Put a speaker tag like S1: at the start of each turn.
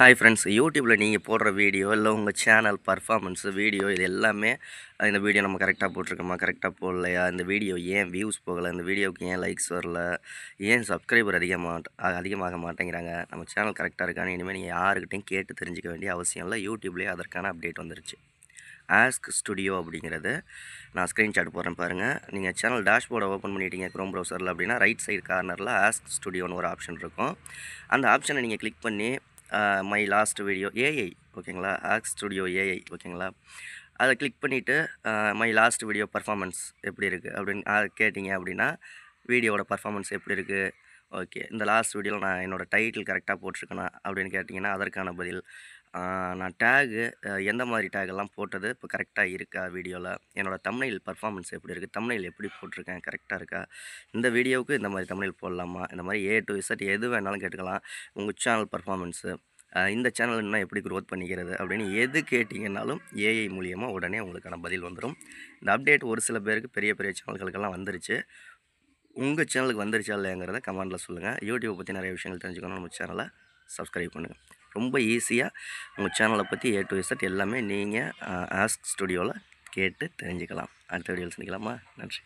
S1: Hi friends, யூடியூப்பில் நீங்கள் போடுற வீடியோ இல்லை உங்கள் சேனல் பர்ஃபார்மன்ஸு வீடியோ இது எல்லாமே இந்த வீடியோ நம்ம கரெக்டாக போட்டிருக்கோமா, கரெக்டாக போடலையா, இந்த வீடியோ ஏன் வியூஸ் போகலை, இந்த வீடியோவுக்கு ஏன் லைக்ஸ் வரல, ஏன் சப்ஸ்கிரைபர் அதிகமாக மாட்டேங்கிறாங்க, நம்ம சேனல் கரெக்டாக இருக்கான்னு இனிமேல் நீங்கள் யாருக்கிட்டையும் கேட்டு தெரிஞ்சிக்க வேண்டிய அவசியம் இல்லை. யூடியூப்லேயே அதற்கான அப்டேட் வந்துருச்சு. ஆஸ்க் ஸ்டுடியோ அப்படிங்கிறது நான் ஸ்க்ரீன்ஷாட் போடுறேன் பாருங்கள். நீங்கள் சேனல் டேஷ்போர்டை ஓப்பன் பண்ணிட்டீங்க க்ரோம் ப்ரௌசரில் அப்படின்னா ரைட் சைடு கார்னரில் ஆஸ்க் ஸ்டுடியோன்னு ஒரு ஆப்ஷன் இருக்கும். அந்த ஆப்ஷனை நீங்கள் கிளிக் பண்ணி மை லாஸ்ட் வீடியோ ஏஐ ஓகேங்களா, ஆஸ்க் ஸ்டுடியோ ஏஐ ஓகேங்களா, அதை கிளிக் பண்ணிவிட்டு மை லாஸ்ட் வீடியோ பர்ஃபார்மன்ஸ் எப்படி இருக்குது அப்படின்னு கேட்டிங்க அப்படின்னா வீடியோவோட பர்ஃபார்மன்ஸ் எப்படி இருக்குது, ஓகே இந்த லாஸ்ட் வீடியோவில் நான் என்னோடய டைட்டில் கரெக்டாக போட்டிருக்கேனா அப்படின்னு கேட்டிங்கன்னா அதற்கான பதில், நான் டேகு எந்த மாதிரி டேகெல்லாம் போட்டது இப்போ கரெக்டாக இருக்கா வீடியோவில், என்னோடய தம்ப்நெயில் பர்ஃபார்மன்ஸ் எப்படி இருக்குது, தம்ப்நெயில் எப்படி போட்டிருக்கேன் கரெக்டாக இருக்கா, இந்த வீடியோவுக்கு இந்த மாதிரி தம்ப்நெயில் போடலாமா, இந்த மாதிரி ஏ டு இசட் எது வேணாலும் கேட்டுக்கலாம். உங்கள் சேனல் பர்ஃபார்மன்ஸு இந்த சேனல் இன்னும் எப்படி க்ரோத் பண்ணிக்கிறது அப்படின்னு எது கேட்டிங்கன்னாலும் ஏஐ மூலியமாக உடனே உங்களுக்கான பதில் வந்துடும். இந்த அப்டேட் ஒரு சில பேருக்கு பெரிய பெரிய சேனல்களுக்கெல்லாம் வந்துருச்சு. உங்கள் சேனலுக்கு வந்துருச்சா இல்லையாங்கிறத கமெண்டில் சொல்லுங்கள். யூடியூப் பற்றி நிறைய விஷயங்கள் தெரிஞ்சுக்கணும், நம்ம சேனலை சப்ஸ்கிரைப் பண்ணுங்கள். ரொம்ப ஈஸியாக உங்கள் சேனலை பற்றி ஏ டு இசட் எல்லாமே நீங்கள் ஆஸ்க் ஸ்டுடியோவில் கேட்டு தெரிஞ்சுக்கலாம். அடுத்த வீடியோவில் சந்திக்கலாமா? நன்றி.